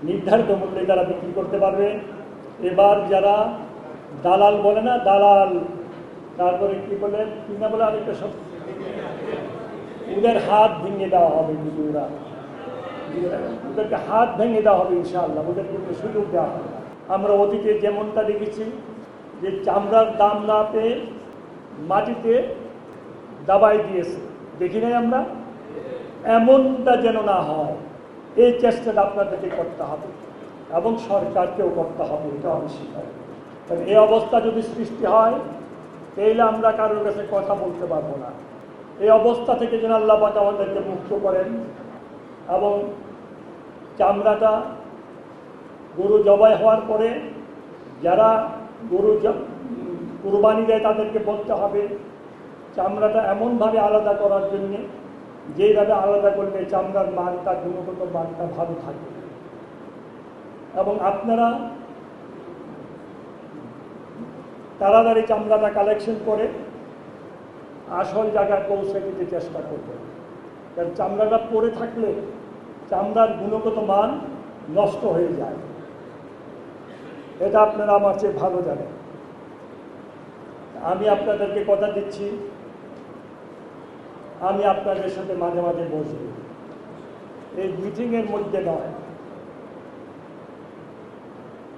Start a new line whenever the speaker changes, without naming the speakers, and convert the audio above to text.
নির্ধারিত মূল্যে তারা বিক্রি করতে পারবে। এবার যারা দালাল বলে না, দালাল, তারপরে কি বলে, কি না বলে আরেকটা সব, ওদের হাত ভেঙে দেওয়া হবে। কিন্তু ওদেরকে হাত ভেঙে দেওয়া হবে ইনশাআল্লাহ, ওদেরকে সুযোগ দেওয়া হবে। আমরা অতীতে যেমনটা দেখেছি যে চামড়ার দাম না পেয়ে মাটিতে দাবাই দিয়েছে, দেখি নাই আমরা? এমনটা যেন না হয়, এই চেষ্টাটা আপনাদেরকে করতে হবে এবং সরকারকেও করতে হবে, এটা অবশ্যই। কারণ এই অবস্থা যদি সৃষ্টি হয় তাহলে আমরা কারোর কাছে কথা বলতে পারবো না। এই অবস্থা থেকে যেন আল্লাহ পাক আমাদেরকে মুক্ত করেন এবং চামড়াটা গরু জবাই হওয়ার পরে যারা গরু কুরবানি দেয় তাদেরকে বলতে হবে চামড়াটা এমনভাবে আলাদা করার জন্যে যেইভাবে আলাদা করলে চামড়ার মানটা, গুণগত মানটা ভালো থাকে। এবং আপনারা তাড়াতাড়ি চামড়াটা কালেকশন করে আসল জায়গায় পৌঁছে দিতে চেষ্টা করবেন। কারণ চামড়াটা পড়ে থাকলে চামড়ার গুণগত মান নষ্ট হয়ে যায়, এটা আপনারা আমার চেয়ে ভালো জানেন। আমি আপনাদেরকে কথা দিচ্ছি, আমি আপনাদের সাথে মাঝে মাঝে বসব, এই মিটিংয়ের মধ্যে নয়।